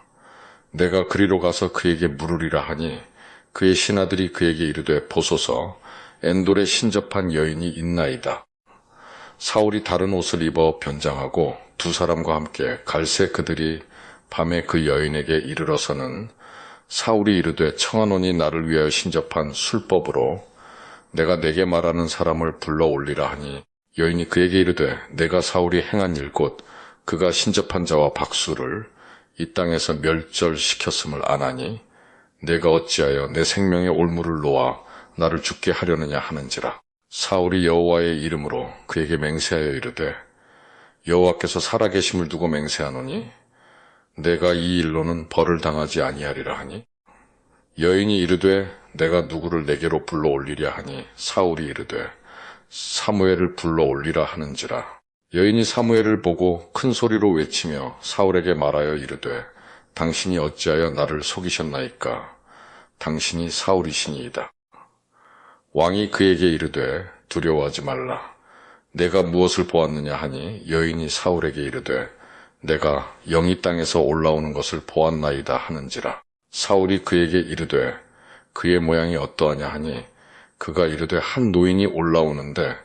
내가 그리로 가서 그에게 물으리라 하니 그의 신하들이 그에게 이르되 보소서 엔돌에 신접한 여인이 있나이다. 사울이 다른 옷을 입어 변장하고 두 사람과 함께 갈새 그들이 밤에 그 여인에게 이르러서는 사울이 이르되 청하노니 나를 위하여 신접한 술법으로 내가 내게 말하는 사람을 불러 올리라 하니 여인이 그에게 이르되 내가 사울이 행한 일 곧 그가 신접한 자와 박수를 이 땅에서 멸절시켰음을 아나니 내가 어찌하여 내 생명의 올무를 놓아 나를 죽게 하려느냐 하는지라. 사울이 여호와의 이름으로 그에게 맹세하여 이르되 여호와께서 살아계심을 두고 맹세하노니 내가 이 일로는 벌을 당하지 아니하리라 하니 여인이 이르되 내가 누구를 내게로 불러 올리랴 하니 사울이 이르되 사무엘을 불러 올리라 하는지라. 여인이 사무엘을 보고 큰 소리로 외치며 사울에게 말하여 이르되 당신이 어찌하여 나를 속이셨나이까. 당신이 사울이시니이다. 왕이 그에게 이르되 두려워하지 말라. 내가 무엇을 보았느냐 하니 여인이 사울에게 이르되 내가 영이 땅에서 올라오는 것을 보았나이다 하는지라. 사울이 그에게 이르되 그의 모양이 어떠하냐 하니 그가 이르되 한 노인이 올라오는데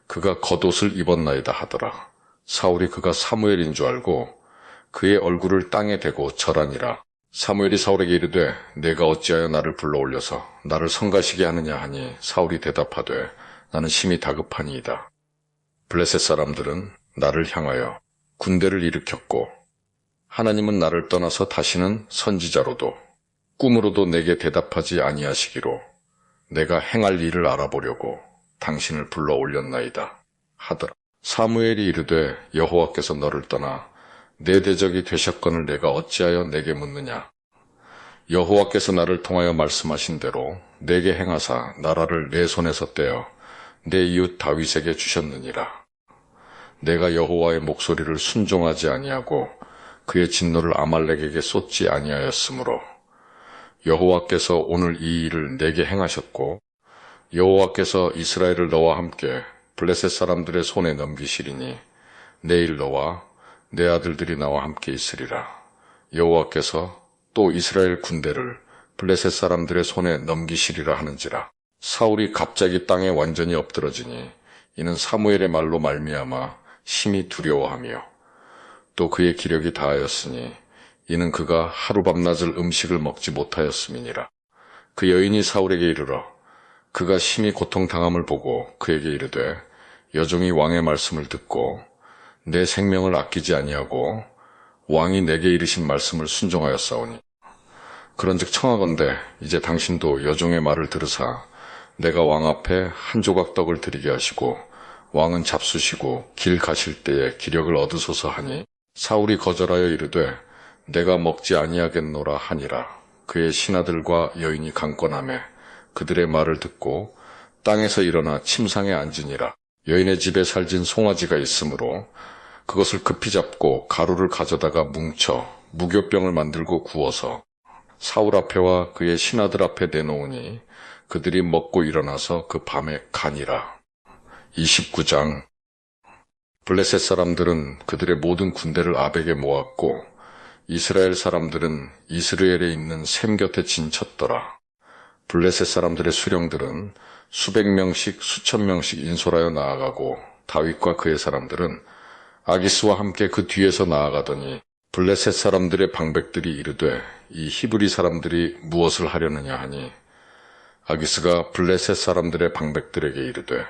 그가 겉옷을 입었나이다 하더라. 사울이 그가 사무엘인 줄 알고 그의 얼굴을 땅에 대고 절하니라. 사무엘이 사울에게 이르되 내가 어찌하여 나를 불러 올려서 나를 성가시게 하느냐 하니 사울이 대답하되 나는 심히 다급하니이다. 블레셋 사람들은 나를 향하여 군대를 일으켰고 하나님은 나를 떠나서 다시는 선지자로도 꿈으로도 내게 대답하지 아니하시기로 내가 행할 일을 알아보려고 당신을 불러 올렸나이다 하더라. 사무엘이 이르되 여호와께서 너를 떠나 내 대적이 되셨거늘 내가 어찌하여 내게 묻느냐. 여호와께서 나를 통하여 말씀하신 대로 내게 행하사 나라를 내 손에서 떼어 내 이웃 다윗에게 주셨느니라. 내가 여호와의 목소리를 순종하지 아니하고 그의 진노를 아말렉에게 쏟지 아니하였으므로 여호와께서 오늘 이 일을 내게 행하셨고 여호와께서 이스라엘을 너와 함께 블레셋 사람들의 손에 넘기시리니 내일 너와 내 아들들이 나와 함께 있으리라. 여호와께서 또 이스라엘 군대를 블레셋 사람들의 손에 넘기시리라 하는지라. 사울이 갑자기 땅에 완전히 엎드러지니 이는 사무엘의 말로 말미암아 심히 두려워하며 또 그의 기력이 다하였으니 이는 그가 하루 밤낮을 음식을 먹지 못하였음이니라. 그 여인이 사울에게 이르러 그가 심히 고통당함을 보고 그에게 이르되 여종이 왕의 말씀을 듣고 내 생명을 아끼지 아니하고 왕이 내게 이르신 말씀을 순종하였사오니 그런즉 청하건대 이제 당신도 여종의 말을 들으사 내가 왕 앞에 한 조각 떡을 드리게 하시고 왕은 잡수시고 길 가실 때에 기력을 얻으소서 하니 사울이 거절하여 이르되 내가 먹지 아니하겠노라 하니라. 그의 신하들과 여인이 강권하매 그들의 말을 듣고 땅에서 일어나 침상에 앉으니라. 여인의 집에 살진 송아지가 있으므로 그것을 급히 잡고 가루를 가져다가 뭉쳐 무교병을 만들고 구워서 사울 앞에와 그의 신하들 앞에 내놓으니 그들이 먹고 일어나서 그 밤에 가니라. 29장. 블레셋 사람들은 그들의 모든 군대를 아벡에 모았고 이스라엘 사람들은 이스라엘에 있는 셈 곁에 진쳤더라. 블레셋 사람들의 수령들은 수백 명씩 수천 명씩 인솔하여 나아가고 다윗과 그의 사람들은 아기스와 함께 그 뒤에서 나아가더니 블레셋 사람들의 방백들이 이르되 이 히브리 사람들이 무엇을 하려느냐 하니 아기스가 블레셋 사람들의 방백들에게 이르되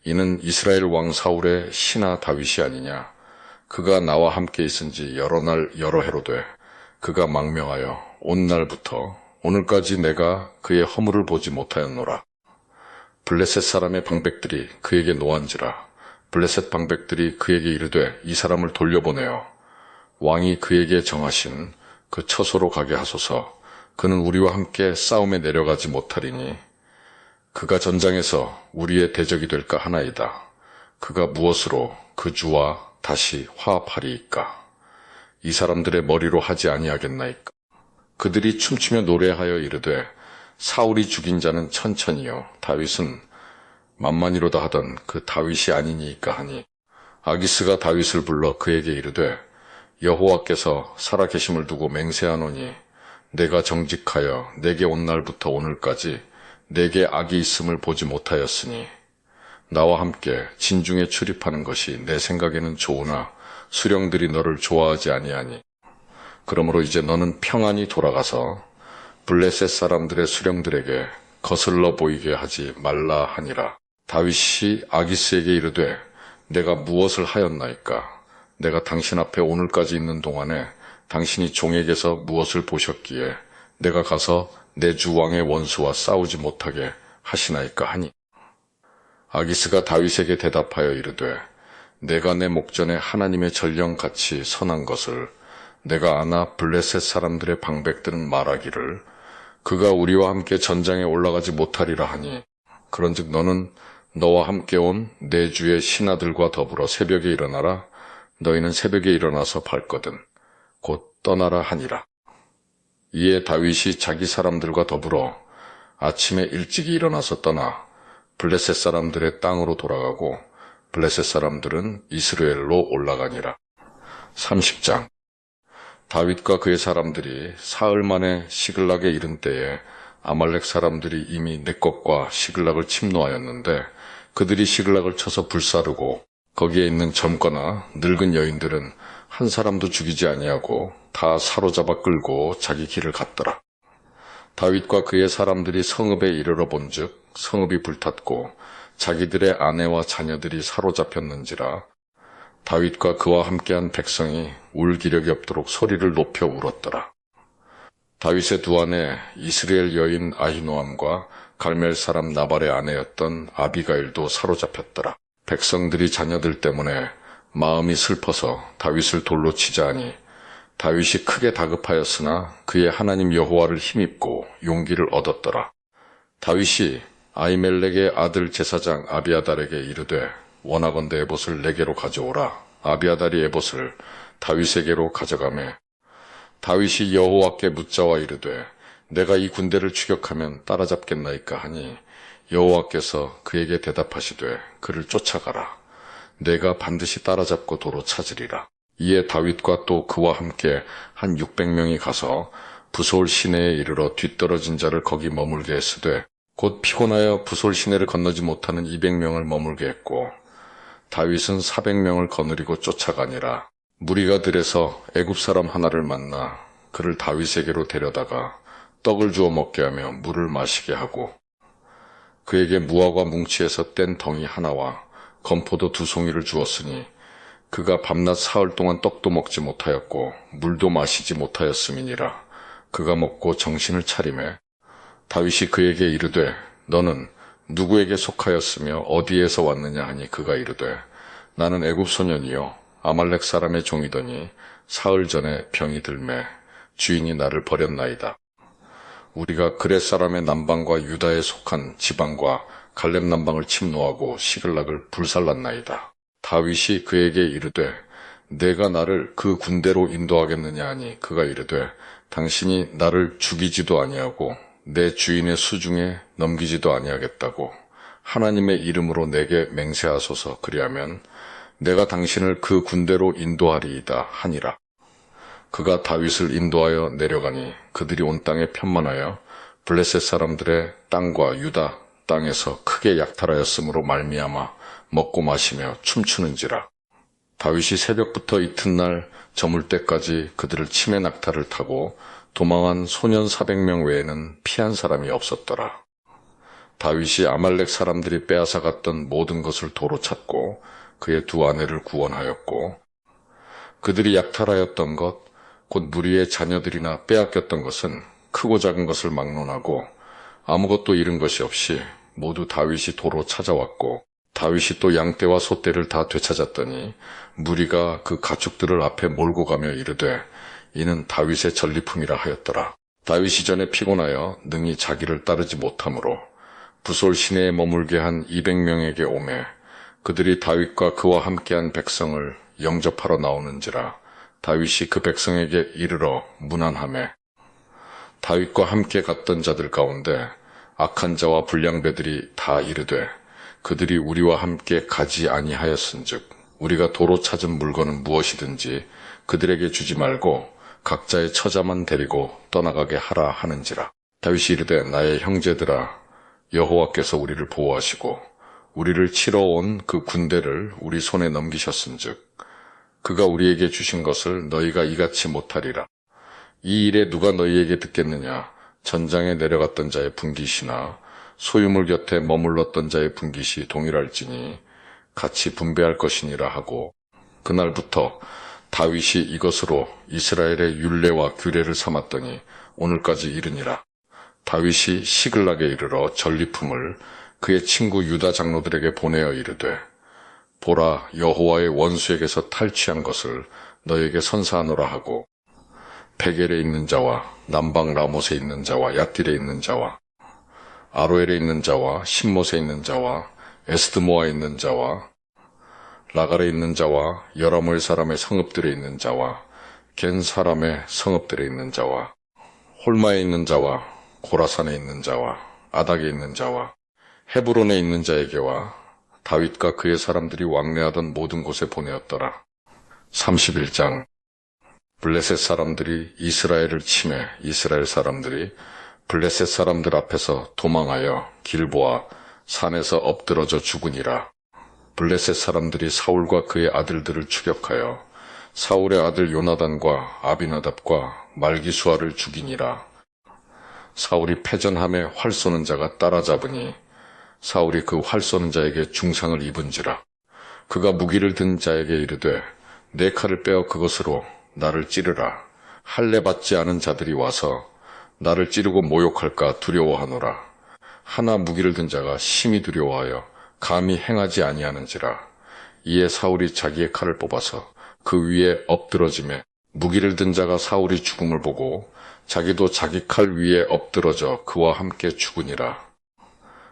이는 이스라엘 왕 사울의 신하 다윗이 아니냐. 그가 나와 함께 있은 지 여러 날 여러 해로 돼 그가 망명하여 온 날부터 오늘까지 내가 그의 허물을 보지 못하였노라. 블레셋 사람의 방백들이 그에게 노한지라. 블레셋 방백들이 그에게 이르되 이 사람을 돌려보내어 왕이 그에게 정하신 그 처소로 가게 하소서. 그는 우리와 함께 싸움에 내려가지 못하리니 그가 전장에서 우리의 대적이 될까 하나이다. 그가 무엇으로 그 주와 다시 화합하리이까. 이 사람들의 머리로 하지 아니하겠나이까. 그들이 춤추며 노래하여 이르되 사울이 죽인 자는 천천히요 다윗은 만만히로다 하던 그 다윗이 아니니이까 하니 아기스가 다윗을 불러 그에게 이르되 여호와께서 살아계심을 두고 맹세하노니 내가 정직하여 내게 온 날부터 오늘까지 내게 악이 있음을 보지 못하였으니 나와 함께 진중에 출입하는 것이 내 생각에는 좋으나 수령들이 너를 좋아하지 아니하니 그러므로 이제 너는 평안히 돌아가서 블레셋 사람들의 수령들에게 거슬러 보이게 하지 말라 하니라. 다윗이 아기스에게 이르되 내가 무엇을 하였나이까. 내가 당신 앞에 오늘까지 있는 동안에 당신이 종에게서 무엇을 보셨기에 내가 가서 내 주 왕의 원수와 싸우지 못하게 하시나이까 하니 아기스가 다윗에게 대답하여 이르되 내가 내 목전에 하나님의 전령같이 선한 것을 내가 아나 블레셋 사람들의 방백들은 말하기를 그가 우리와 함께 전장에 올라가지 못하리라 하니 그런즉 너는 너와 함께 온 내 주의 신하들과 더불어 새벽에 일어나라. 너희는 새벽에 일어나서 밟거든 곧 떠나라 하니라. 이에 다윗이 자기 사람들과 더불어 아침에 일찍이 일어나서 떠나 블레셋 사람들의 땅으로 돌아가고 블레셋 사람들은 이스라엘로 올라가니라. 30장. 다윗과 그의 사람들이 사흘 만에 시글락에 이른 때에 아말렉 사람들이 이미 넥겝과 시글락을 침노하였는데 그들이 시글락을 쳐서 불사르고 거기에 있는 젊거나 늙은 여인들은 한 사람도 죽이지 아니하고 다 사로잡아 끌고 자기 길을 갔더라. 다윗과 그의 사람들이 성읍에 이르러 본즉 성읍이 불탔고 자기들의 아내와 자녀들이 사로잡혔는지라. 다윗과 그와 함께한 백성이 울 기력이 없도록 소리를 높여 울었더라. 다윗의 두 아내 이스라엘 여인 아히노암과 갈멜 사람 나발의 아내였던 아비가일도 사로잡혔더라. 백성들이 자녀들 때문에 마음이 슬퍼서 다윗을 돌로 치자 하니 다윗이 크게 다급하였으나 그의 하나님 여호와를 힘입고 용기를 얻었더라. 다윗이 아히멜렉의 아들 제사장 아비아달에게 이르되 원하건대 에봇을 내게로 가져오라. 아비아달이 에봇을 다윗에게로 가져가매 다윗이 여호와께 묻자와 이르되 내가 이 군대를 추격하면 따라잡겠나이까 하니 여호와께서 그에게 대답하시되 그를 쫓아가라. 내가 반드시 따라잡고 도로 찾으리라. 이에 다윗과 또 그와 함께 한 600명이 가서 부솔 시내에 이르러 뒤떨어진 자를 거기 머물게 했으되 곧 피곤하여 부솔 시내를 건너지 못하는 200명을 머물게 했고 다윗은 400명을 거느리고 쫓아가니라. 무리가 들에서 애굽 사람 하나를 만나 그를 다윗에게로 데려다가 떡을 주어 먹게 하며 물을 마시게 하고 그에게 무화과 뭉치에서 뗀 덩이 하나와 건포도 2송이를 주었으니 그가 밤낮 사흘 동안 떡도 먹지 못하였고 물도 마시지 못하였음이니라. 그가 먹고 정신을 차리매 다윗이 그에게 이르되 너는 누구에게 속하였으며 어디에서 왔느냐 하니 그가 이르되 나는 애굽 소년이요 아말렉 사람의 종이더니 사흘 전에 병이 들매 주인이 나를 버렸나이다. 우리가 그렛 사람의 남방과 유다에 속한 지방과 갈렙 남방을 침노하고 시글락을 불살랐나이다. 다윗이 그에게 이르되 내가 나를 그 군대로 인도하겠느냐 하니 그가 이르되 당신이 나를 죽이지도 아니하고 내 주인의 수중에 넘기지도 아니하겠다고 하나님의 이름으로 내게 맹세하소서. 그리하면 내가 당신을 그 군대로 인도하리이다 하니라. 그가 다윗을 인도하여 내려가니 그들이 온 땅에 편만하여 블레셋 사람들의 땅과 유다 땅에서 크게 약탈하였으므로 말미암아 먹고 마시며 춤추는지라. 다윗이 새벽부터 이튿날 저물 때까지 그들을 치매 낙타를 타고 도망한 소년 400명 외에는 피한 사람이 없었더라. 다윗이 아말렉 사람들이 빼앗아 갔던 모든 것을 도로 찾고 그의 2 아내를 구원하였고 그들이 약탈하였던 것 곧 무리의 자녀들이나 빼앗겼던 것은 크고 작은 것을 막론하고 아무것도 잃은 것이 없이 모두 다윗이 도로 찾아왔고 다윗이 또 양떼와 소떼를 다 되찾았더니 무리가 그 가축들을 앞에 몰고 가며 이르되 이는 다윗의 전리품이라 하였더라. 다윗이 전에 피곤하여 능히 자기를 따르지 못하므로 부솔 시내에 머물게 한 200명에게 오매 그들이 다윗과 그와 함께한 백성을 영접하러 나오는지라. 다윗이 그 백성에게 이르러 문안하매 다윗과 함께 갔던 자들 가운데 악한 자와 불량배들이 다 이르되 그들이 우리와 함께 가지 아니하였은즉 우리가 도로 찾은 물건은 무엇이든지 그들에게 주지 말고 각자의 처자만 데리고 떠나가게 하라 하는지라. 다윗이 이르되 나의 형제들아 여호와께서 우리를 보호하시고 우리를 치러 온 그 군대를 우리 손에 넘기셨은즉 그가 우리에게 주신 것을 너희가 이같이 못하리라. 이 일에 누가 너희에게 듣겠느냐. 전장에 내려갔던 자의 분깃이나 소유물 곁에 머물렀던 자의 분깃이 동일할지니 같이 분배할 것이니라 하고 그날부터 다윗이 이것으로 이스라엘의 율례와 규례를 삼았더니 오늘까지 이르니라. 다윗이 시글락에 이르러 전리품을 그의 친구 유다 장로들에게 보내어 이르되 보라 여호와의 원수에게서 탈취한 것을 너에게 선사하노라 하고 베겔에 있는 자와 남방 라못에 있는 자와 얏딜에 있는 자와 아로엘에 있는 자와 신못에 있는 자와 에스드모아에 있는 자와 라갈에 있는 자와 여라모엘 사람의 성읍들에 있는 자와 겐 사람의 성읍들에 있는 자와 홀마에 있는 자와 고라산에 있는 자와 아닥에 있는 자와 헤브론에 있는 자에게와 다윗과 그의 사람들이 왕래하던 모든 곳에 보내었더라. 31장 블레셋 사람들이 이스라엘을 치매 이스라엘 사람들이 블레셋 사람들 앞에서 도망하여 길보아 산에서 엎드러져 죽으니라. 블레셋 사람들이 사울과 그의 아들들을 추격하여 사울의 아들 요나단과 아비나답과 말기수아를 죽이니라. 사울이 패전함에 활 쏘는 자가 따라잡으니 사울이 그 활 쏘는 자에게 중상을 입은지라. 그가 무기를 든 자에게 이르되 내 칼을 빼어 그것으로 나를 찌르라. 할례 받지 않은 자들이 와서 나를 찌르고 모욕할까 두려워하노라. 하나 무기를 든 자가 심히 두려워하여 감히 행하지 아니하는지라. 이에 사울이 자기의 칼을 뽑아서 그 위에 엎드러지매 무기를 든 자가 사울이 죽음을 보고 자기도 자기 칼 위에 엎드러져 그와 함께 죽으니라.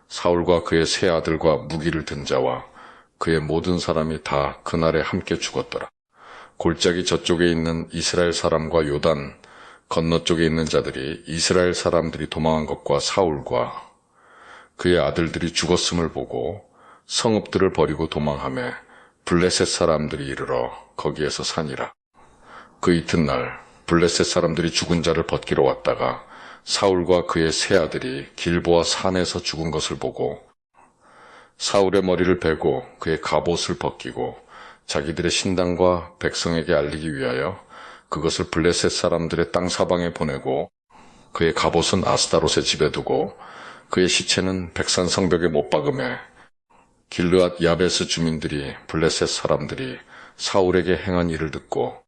사울과 그의 세 아들과 무기를 든 자와 그의 모든 사람이 다 그날에 함께 죽었더라. 골짜기 저쪽에 있는 이스라엘 사람과 요단 건너쪽에 있는 자들이 이스라엘 사람들이 도망한 것과 사울과 그의 아들들이 죽었음을 보고 성읍들을 버리고 도망하며 블레셋 사람들이 이르러 거기에서 사니라. 그 이튿날 블레셋 사람들이 죽은 자를 벗기러 왔다가 사울과 그의 세 아들이 길보아 산에서 죽은 것을 보고 사울의 머리를 베고 그의 갑옷을 벗기고 자기들의 신당과 백성에게 알리기 위하여 그것을 블레셋 사람들의 땅 사방에 보내고 그의 갑옷은 아스타롯의 집에 두고 그의 시체는 백산 성벽에 못 박음에 길르앗 야베스 주민들이 블레셋 사람들이 사울에게 행한 일을 듣고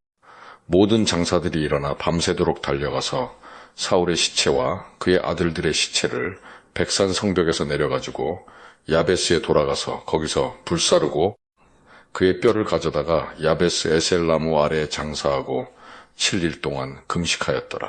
모든 장사들이 일어나 밤새도록 달려가서 사울의 시체와 그의 아들들의 시체를 백산 성벽에서 내려가지고 야베스에 돌아가서 거기서 불사르고 그의 뼈를 가져다가 야베스 에셀나무 아래에 장사하고 7일 동안 금식하였더라.